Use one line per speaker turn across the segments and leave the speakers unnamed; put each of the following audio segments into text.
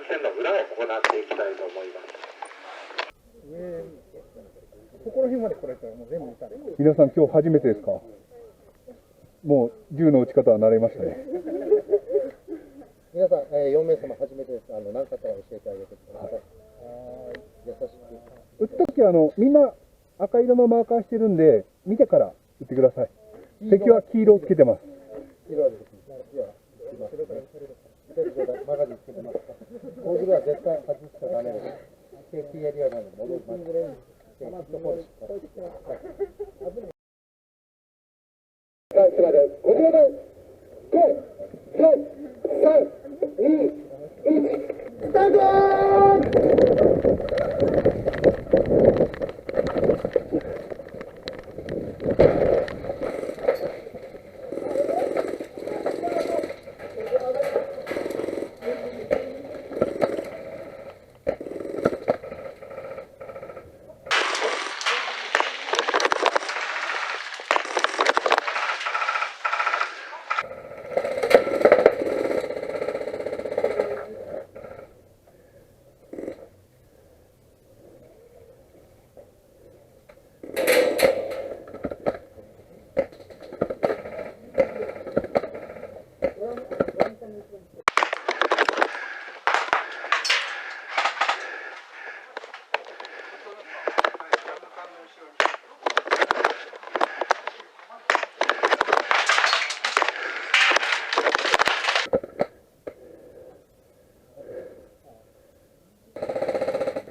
線の裏を行っていきたいと思います。
ここら辺まで来られたらもう全部見たね。
皆さん今日初めてですか？もう銃の撃ち方は慣れましたね。
皆さん、4名様初めてです。何かあったら教えてあげてください。優しく。
撃つときはみんな赤色のマーカーしてるんで、見てから撃ってください。敵は黄色をつけてます。
黄色はですね、マガジンつけてますか。ゴーグルは絶対外しちゃダメです。セーフティーエリアなので戻ります。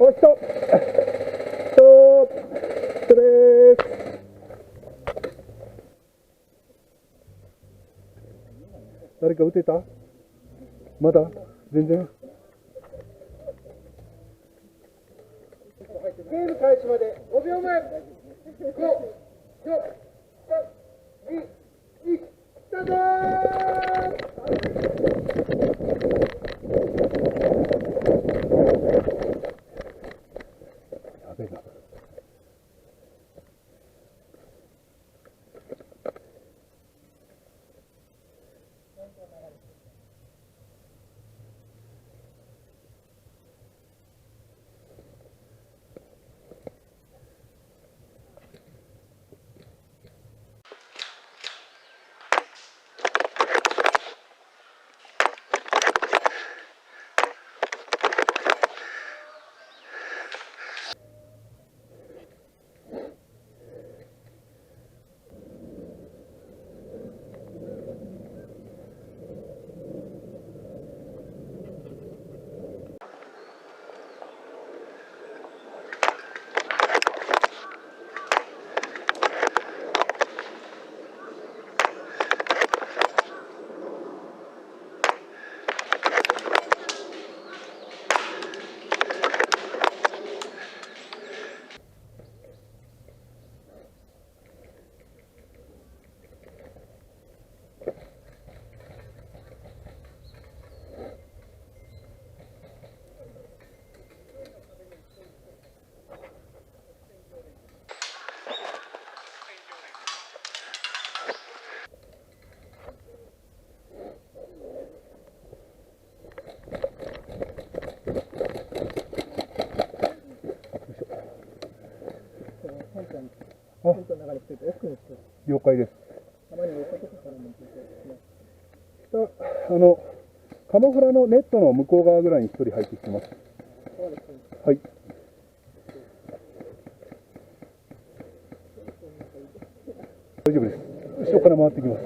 おい、ストップストップストレート。誰か撃てた？まだ全然。
ゲーム開始まで5秒前。5、4、3、2、1、スタート
やべえな。了解です。カモフラのネットの向こう側ぐらいに1人入ってきてます。はい。大丈夫です。後ろから回ってきます。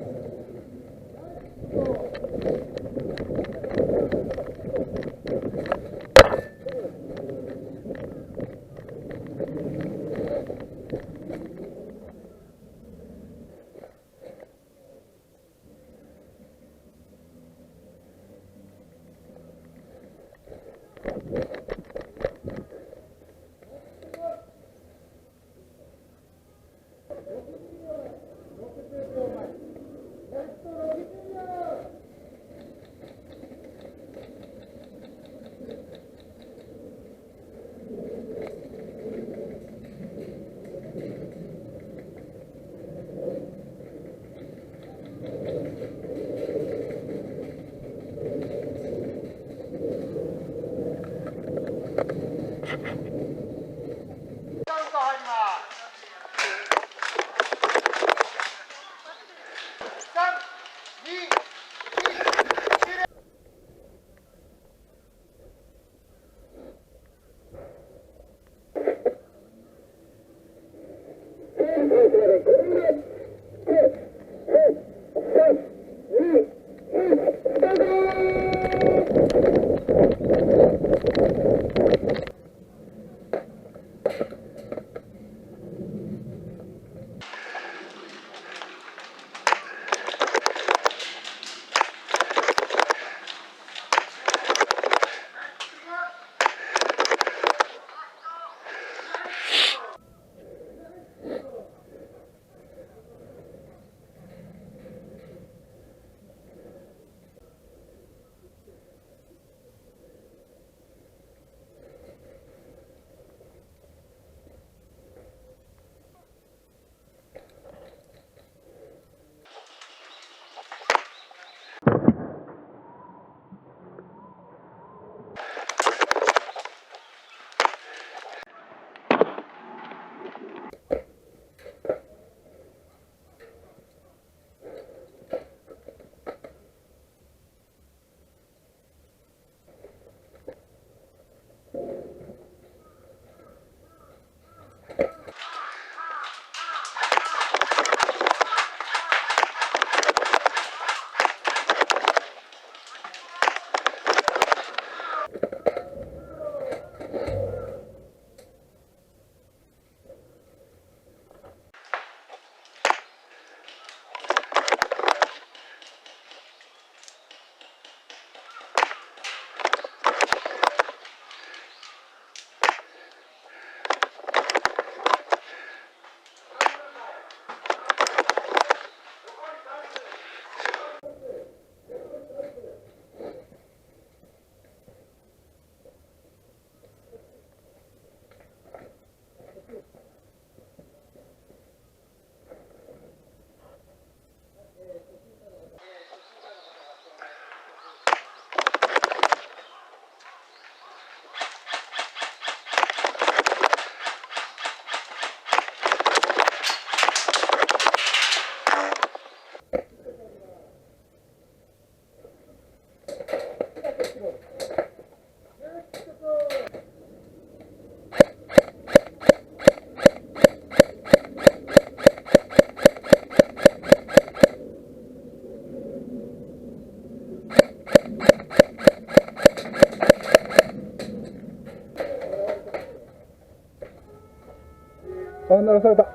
離された。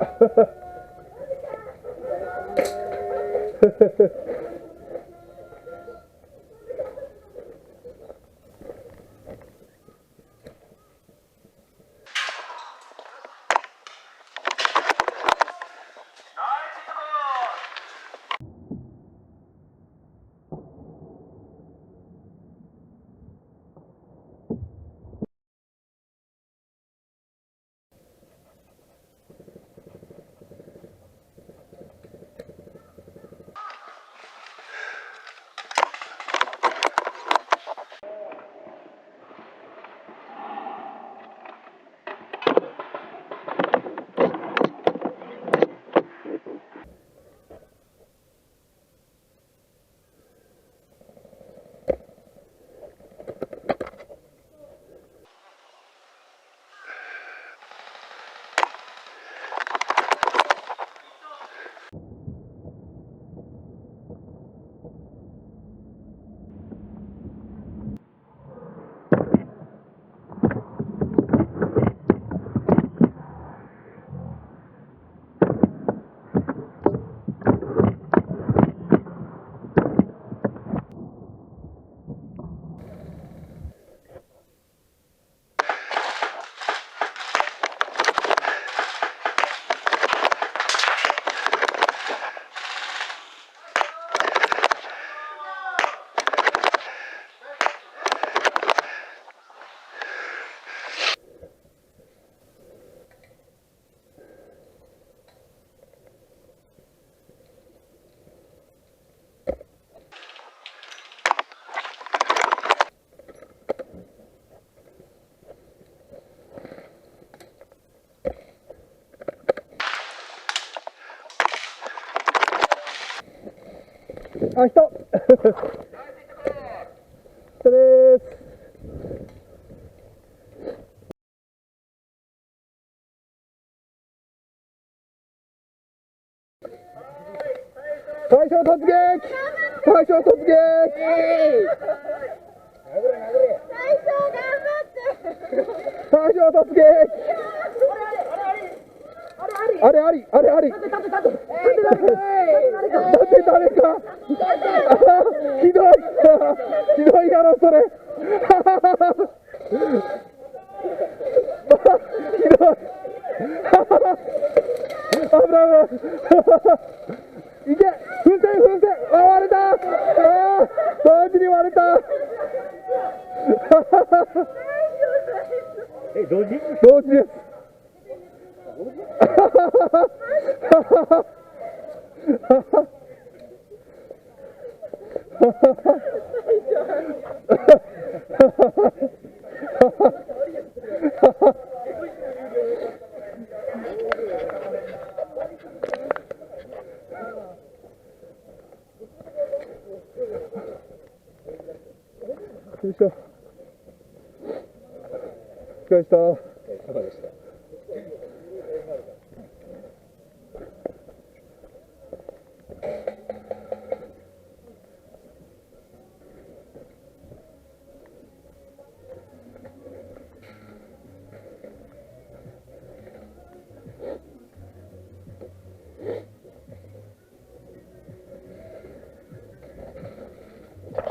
あ、人。人です。大将突撃。大将突撃。大将突撃。あれあり、あれあり。立て誰か。ひどい。ひどいやろそれ。ひどい。危ない危ない。いけ。風船風船。あ、割れた。ああ、同時に割れた。
え、同時？
同時です。よいしょ。お疲れ様でした。
いかがでした？